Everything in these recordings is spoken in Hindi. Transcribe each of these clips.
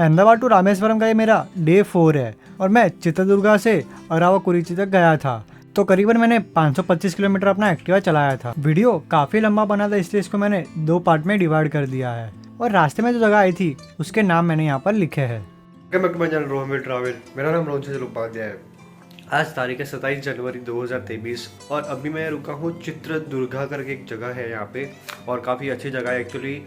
अहमदाबाद टू रामेश्वरम का ये मेरा डे 4 है और मैं चित्रदुर्गा से अरावकुरिची तक गया था। तो करीबन मैंने 525 किलोमीटर अपना एक्टिवा चलाया था। वीडियो काफ़ी लंबा बना था इसलिए इसको मैंने 2 पार्ट में डिवाइड कर दिया है और रास्ते में जो जगह आई थी उसके नाम मैंने यहाँ पर लिखे हैं। रोहन ट्रैवल, मेरा नाम रोहन चंद्र उपाध्याय है। आज तारीख है 27 जनवरी 2023 और अभी मैं रुका हूँ चित्रदुर्गा करके एक जगह है यहाँ पे और काफ़ी अच्छी जगह है एक्चुअली।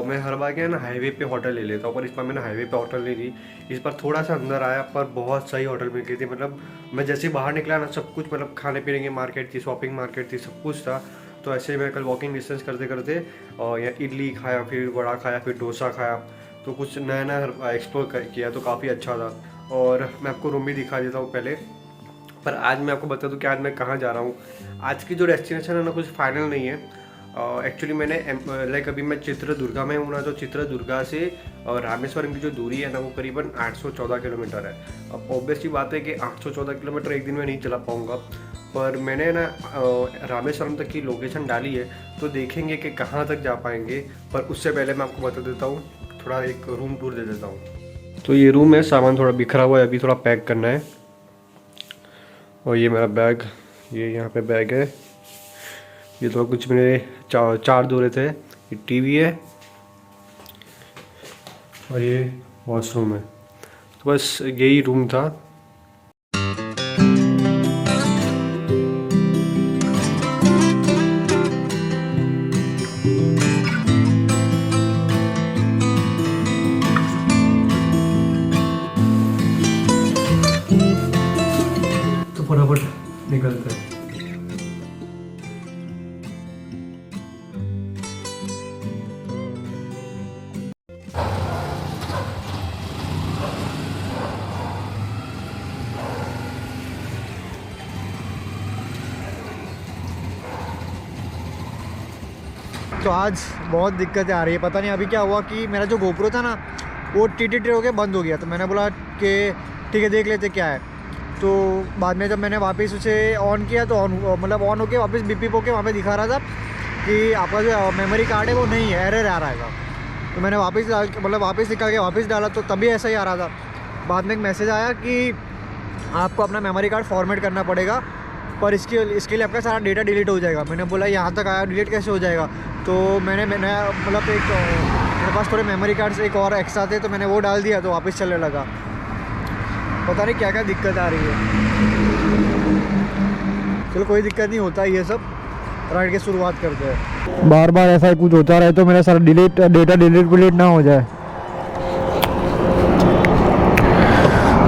मैं हर बार क्या है ना हाईवे पे होटल ले लेता हूँ, पर इस बार मैंने हाईवे पे होटल नहीं ली। इस बार थोड़ा सा अंदर आया पर बहुत सही होटल मिल गई थी। मतलब मैं जैसे ही बाहर निकला ना सब कुछ, मतलब खाने पीने की मार्केट थी, शॉपिंग मार्केट थी, सब कुछ था। तो ऐसे मैं कल वॉकिंग डिस्टेंस करते करते यहाँ इडली खाया, फिर वड़ा खाया, फिर डोसा खाया, तो कुछ नया नया एक्सप्लोर किया, तो काफ़ी अच्छा था। और मैं आपको रूम भी दिखा देता हूँ पहले। पर आज मैं आपको बता दूं कि आज मैं कहाँ जा रहा हूँ। आज की जो डेस्टिनेशन है ना कुछ फाइनल नहीं है। एक्चुअली मैंने अभी मैं चित्रदुर्गा में हूँ ना, तो चित्रदुर्गा से रामेश्वरम की जो दूरी है ना वो करीबन 814 किलोमीटर है। अब ऑब्वियसली बात है कि 814 किलोमीटर एक दिन में नहीं चला पाऊँगा, पर मैंने ना रामेश्वरम तक की लोकेशन डाली है, तो देखेंगे कि कहाँ तक जा पाएंगे। पर उससे पहले मैं आपको बता देता हूँ, थोड़ा एक रूम टूर दे देता हूँ। तो ये रूम है, सामान थोड़ा बिखरा हुआ है, अभी थोड़ा पैक करना है। और ये मेरा बैग, ये यहाँ पे बैग है। ये तो कुछ मेरे चार दौरे थे। ये टीवी है और ये वॉशरूम है। तो बस यही रूम था। तो फटाफट निकलते हैं। तो आज बहुत दिक्कतें आ रही है, पता नहीं अभी क्या हुआ कि मेरा जो गोप्रो था ना वो टी हो के बंद हो गया। तो मैंने बोला कि ठीक है देख लेते क्या है। तो बाद में जब मैंने वापस उसे ऑन किया तो ऑन होके वापस बीपी होके वहाँ पे दिखा रहा था कि आपका जो मेमोरी कार्ड है वो नहीं है, एरर आ रहा है। तो मैंने वापस निकाल के वापस डाला तो तभी ऐसा ही आ रहा था। बाद में एक मैसेज आया कि आपको अपना मेमोरी कार्ड फॉर्मेट करना पड़ेगा, पर इसके लिए आपका सारा डेटा डिलीट हो जाएगा। मैंने बोला यहाँ तक आया, डिलीट कैसे हो जाएगा। तो मैंने मतलब मेरे पास थोड़े मेमोरी कार्ड्स एक और एक्स्ट्रा थे, तो मैंने वो डाल दिया तो वापस चलने लगा। पता नहीं क्या क्या दिक्कत आ रही है। चलो कोई दिक्कत नहीं, होता ये सब। राइड की शुरुआत करते हैं। बार बार ऐसा ही कुछ होता रहे तो मेरा सारा डेटा डिलीट ना हो जाए।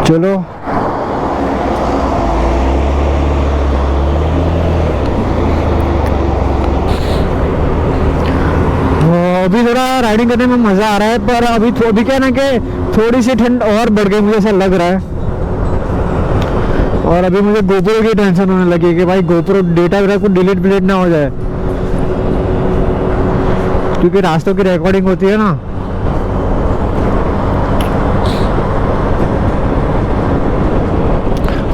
चलो अभी थोड़ा राइडिंग करने में मज़ा आ रहा है, पर अभी क्या ना कि थोड़ी सी ठंड और बढ़ गई, मुझे ऐसा लग रहा है। और अभी मुझे गोप्रो की टेंशन होने लगी कि भाई गोप्रो डेटा वगैरह को डिलीट ना हो जाए, क्योंकि रास्तों की रिकॉर्डिंग होती है ना।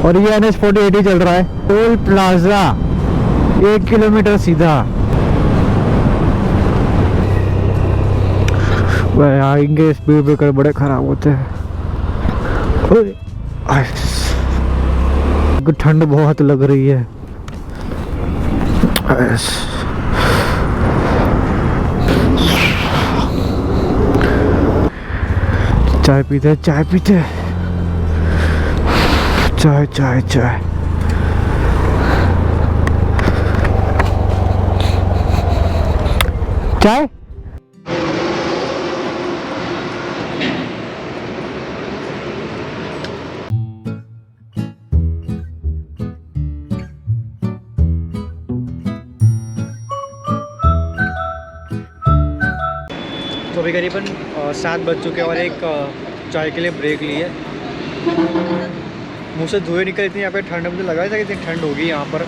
और ये NH-4080 चल रहा है। टोल प्लाजा 1 किलोमीटर सीधा। आएंगे स्पीड ब्रेकर बड़े खराब होते हैं। ठंड बहुत लग रही है। चाय पीते चाय तो अभी करीबन 7 बज चुके हैं और एक चाय के लिए ब्रेक ली है। मुँह से धुएं निकल, इतनी यहाँ पे ठंड, मुझे लगा था कि इतनी ठंड होगी यहाँ पर।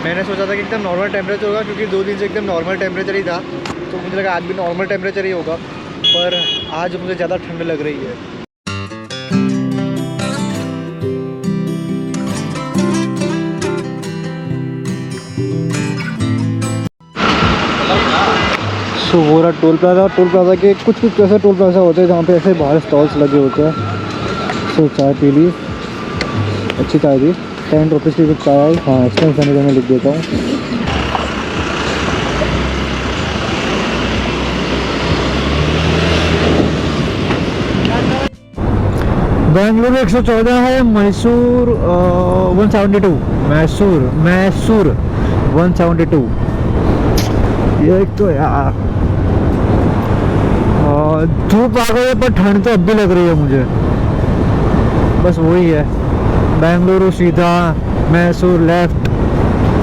मैंने सोचा था कि एकदम नॉर्मल टेम्परेचर होगा, क्योंकि 2 दिन से एकदम नॉर्मल टेम्परेचर ही था, तो मुझे लगा आज भी नॉर्मल टेम्परेचर ही होगा, पर आज मुझे ज़्यादा ठंड लग रही है। सो वो रहा टोल प्लाजा। टोल प्लाजा के कुछ कुछ ऐसे टोल प्लाजा होते हैं जहाँ पे ऐसे बाहर स्टॉल्स लगे होते हैं। सो चाय पी ली, अच्छी चाय थी, 10 रुपीज़ की कुछ चाय आई। हाँ एक्सपेंस मैंने तो मैं लिख देता हूँ। बेंगलुरु 114 है, मैसूर 172, मैसूर 172। ये एक तो यार धूप आ गई है पर ठंड तो अब भी लग रही है मुझे। बस वही है, बेंगलुरु सीधा, मैसूर लेफ्ट।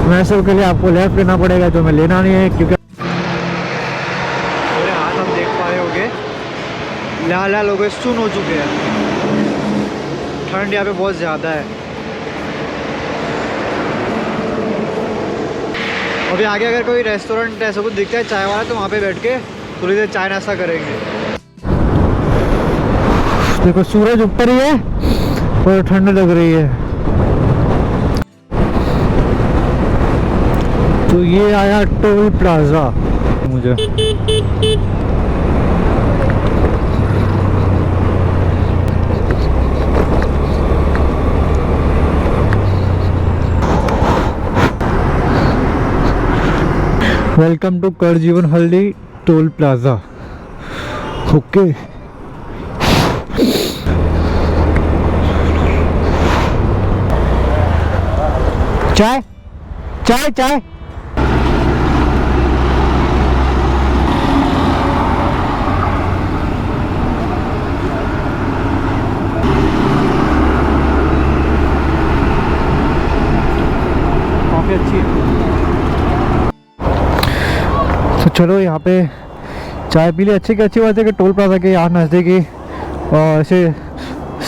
मैसूर के लिए आपको लेफ्ट लेना पड़ेगा जो मैं लेना नहीं है क्योंकि मेरे हाथ हम देख पाए होंगे लाल लाल हो गए, सुन हो चुके हैं। ठंड यहाँ पे बहुत ज़्यादा है। अभी आगे अगर कोई रेस्टोरेंट ऐसा कुछ दिखता है चाय वाला तो वहाँ पे बैठ के थोड़ी देर चाय नाश्ता करेंगे। देखो सूरज ऊपर ही है और ठंड लग रही है। तो ये आया टोल प्लाजा मुझे। वेलकम टू करजीवन हल्दी टोल प्लाजा। ओके चाय चाय चाय। काफ़ी अच्छी है। तो चलो यहाँ पे चाय पी ली। अच्छी बात है कि टोल प्लाजा के यहाँ नज़दीकी और ऐसे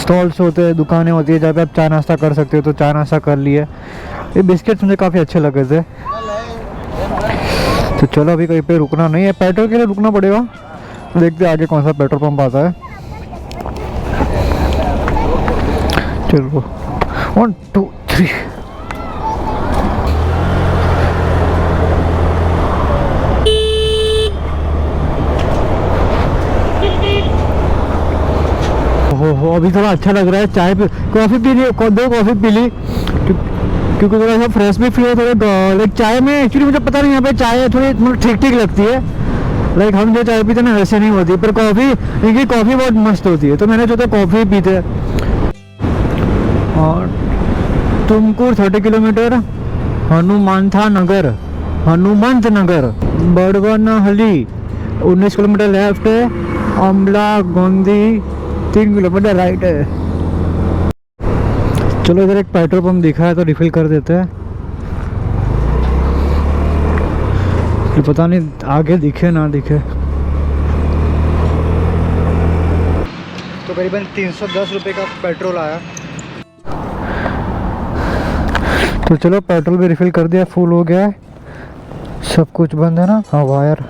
स्टॉल्स होते हैं, दुकानें होती है जहाँ पे आप चाय नाश्ता कर सकते हो। तो चाय नाश्ता कर लिए। ये बिस्किट्स मुझे काफ़ी अच्छे लगे थे। तो चलो अभी कहीं पे रुकना नहीं है, पेट्रोल के लिए रुकना पड़ेगा। तो देखते हैं आगे कौन सा पेट्रोल पंप आता है। चलो 1 2 3। हो अभी थोड़ा अच्छा लग रहा है। चाय पे कॉफ़ी पी ली, 2 कॉफ़ी पी ली क्योंकि थोड़ा सा फ्रेश भी फील हो। थोड़ा लाइक चाय में एक्चुअली मुझे पता नहीं यहाँ पे चाय थोड़ी मतलब ठीक ठीक लगती है। लाइक हम जो चाय पीते ना वैसे नहीं होती, पर कॉफ़ी इनकी कॉफ़ी बहुत मस्त होती है। तो मैंने सोचा कॉफ़ी पीते। और तुमकुर 30 किलोमीटर, हनुमंत नगर, बड़वनहली 19 किलोमीटर लेफ्ट है, अमला गोंदी 3 किलोमीटर राइट है। चलो इधर एक पेट्रोल पंप दिखा है तो रिफिल कर देते हैं। तो पता नहीं आगे दिखे ना दिखे। तो करीबन 310 रुपये का पेट्रोल आया। तो चलो पेट्रोल भी रिफिल कर दिया, फुल हो गया है। सब कुछ बंद है ना। हाँ वायर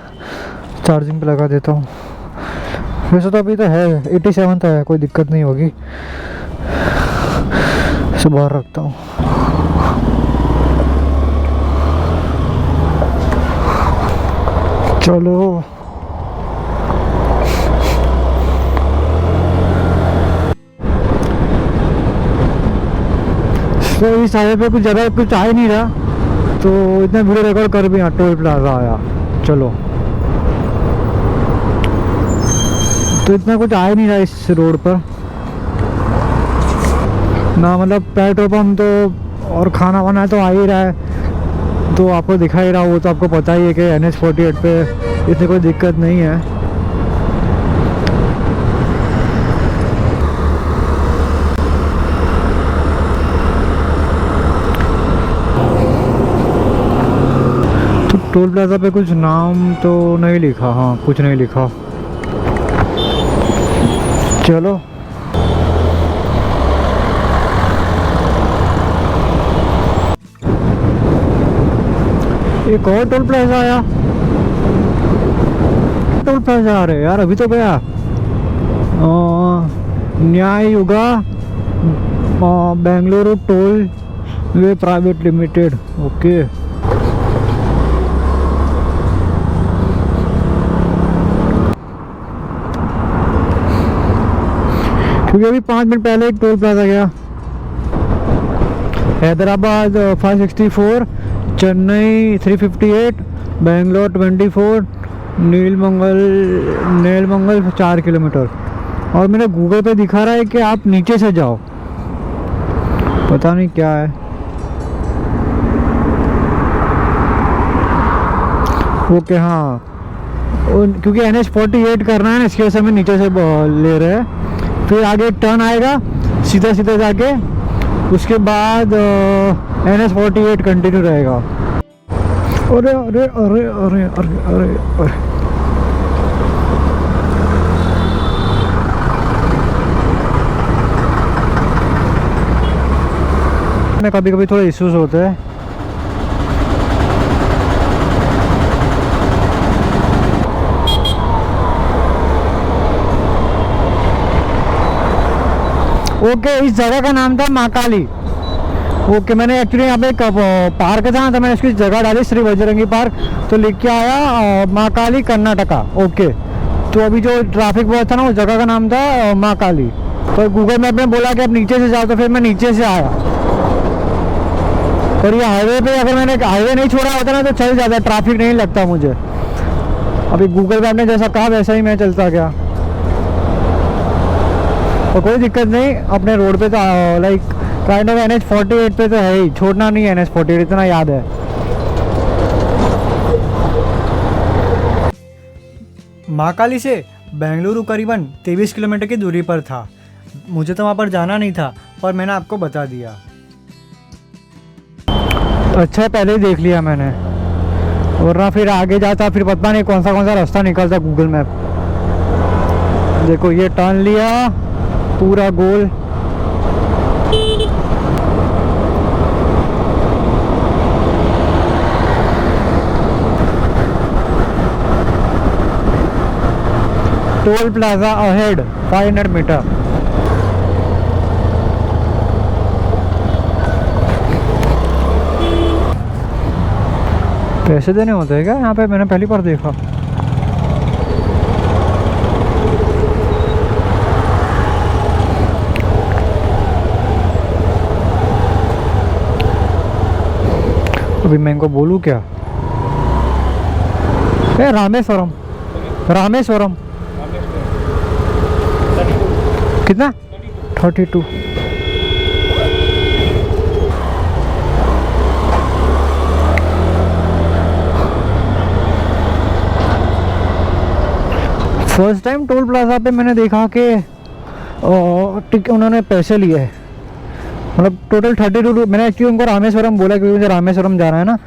चार्जिंग पे लगा देता हूँ। वैसे तो अभी तो है 87 है, कोई दिक्कत नहीं होगी। इसे बाहर रखता हूँ। चलो तो इस हाईवे पे कुछ ज़्यादा कुछ आ ही नहीं रहा, तो इतना वीडियो रिकॉर्ड कर भी यहाँ टोल प्लाजा आया। चलो तो इतना कुछ आ ही नहीं रहा इस रोड पर ना, मतलब पेट्रोल पंप तो और खाना वाना तो आ ही रहा है। तो आपको दिखा ही रहा, वो तो आपको पता ही है कि NH-48 पे इतनी कोई दिक्कत नहीं है। तो टोल प्लाजा पे कुछ नाम तो नहीं लिखा। हाँ कुछ नहीं लिखा। चलो एक और टोल प्लाजा आया। टोल प्लाजा आ रहे यार, अभी तो गया न्याय युगा बेंगलुरु टोल वे प्राइवेट लिमिटेड। ओके अभी अभी 5 मिनट पहले एक टोल प्लाजा गया। हैदराबाद 564, चेन्नई 358, बेंगलोर 24, नीलमंगल 4 किलोमीटर। और मेरे गूगल पे दिखा रहा है कि आप नीचे से जाओ, पता नहीं क्या है। ओके हाँ, क्योंकि NH48 करना है ना, इसकी वजह से हमें नीचे से ले रहे हैं। फिर आगे टर्न आएगा सीधा सीधा जाके, उसके बाद NH48 कंटिन्यू रहेगा। अरे अरे अरे अरे अरे अरे अरे में कभी कभी थोड़े इश्यूज होते हैं। ओके, इस जगह का नाम था महाकाली। ओके, मैंने एक्चुअली यहाँ पे एक पार्क था ना, तो मैंने इसकी जगह डाली श्री बजरंगी पार्क, तो लिख के आया महाकाली कर्नाटका। ओके, तो अभी जो ट्रैफिक बहुत था ना, उस जगह का नाम था महाकाली। तो गूगल मैप ने बोला कि आप नीचे से जाओ, तो फिर मैं नीचे से आया। और ये हाईवे पे, अगर मैंने हाईवे नहीं छोड़ा होता ना तो चल जाता, ट्रैफिक नहीं लगता मुझे। अभी गूगल मैप ने जैसा कहा वैसा ही मैं चलता गया, और कोई दिक्कत नहीं। अपने रोड पे तो लाइक काइंड ऑफ NH48 पे तो है ही, छोड़ना नहीं है NH48, इतना याद है। महाकाली से बेंगलुरु करीबन 23 किलोमीटर की दूरी पर था। मुझे तो वहाँ पर जाना नहीं था, पर मैंने आपको बता दिया। अच्छा, पहले ही देख लिया मैंने, वरना फिर आगे जाता फिर पता नहीं कौन सा रास्ता निकलता गूगल मैप। देखो, ये टर्न लिया पूरा गोल। Toll plaza ahead 500 meter. पैसे देने होते हैं क्या यहाँ पे? मैंने पहली बार देखा। अभी मैं इनको बोलूँ क्या? रामेश्वरम, रामेश्वरम कितना? 32। फर्स्ट टाइम टोल प्लाजा पे मैंने देखा कि उन्होंने पैसे लिए हैं, मतलब टोटल 32। मैंने एक्चुअली उनको रामेश्वरम बोला क्योंकि मुझे रामेश्वरम जाना है ना,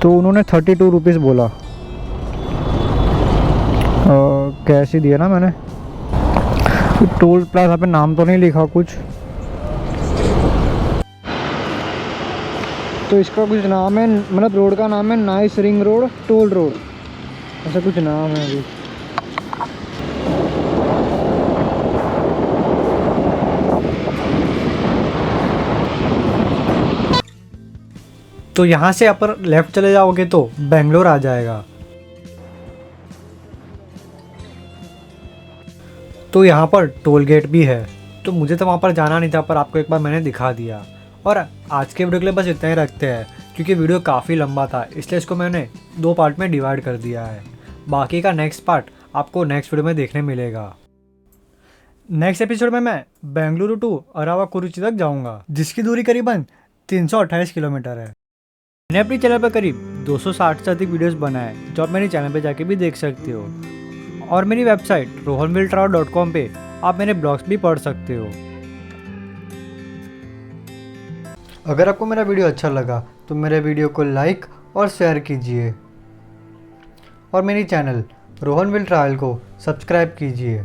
तो उन्होंने 32 रुपीज़ बोला। कैश ही दिया ना मैंने। टोल प्लाजा पे नाम तो नहीं लिखा कुछ, तो इसका कुछ नाम है, मतलब रोड का नाम है nice ring road toll road, ऐसा कुछ नाम है अभी। तो यहाँ से अपर लेफ्ट चले जाओगे तो बेंगलोर आ जाएगा। तो यहाँ पर टोल गेट भी है, तो मुझे तो वहाँ पर जाना नहीं था, पर आपको एक बार मैंने दिखा दिया। और आज के वीडियो के लिए बस इतना ही रखते हैं, क्योंकि वीडियो काफ़ी लंबा था, इसलिए इसको मैंने 2 पार्ट में डिवाइड कर दिया है। बाकी का नेक्स्ट पार्ट आपको नेक्स्ट वीडियो में देखने मिलेगा। नेक्स्ट एपिसोड में मैं बेंगलुरु टू अरावाकुरुची तक जाऊँगा, जिसकी दूरी करीबन 328 किलोमीटर है। मैंने अपनी चैनल पर करीब 260 से अधिक वीडियोस बनाए, जो आप मेरे चैनल पे जाके भी देख सकते हो। और मेरी वेबसाइट rohanviltrao.com पे आप मेरे ब्लॉग्स भी पढ़ सकते हो। अगर आपको मेरा वीडियो अच्छा लगा तो मेरे वीडियो को लाइक और शेयर कीजिए, और मेरी चैनल रोहन विल ट्रैवल को सब्सक्राइब कीजिए।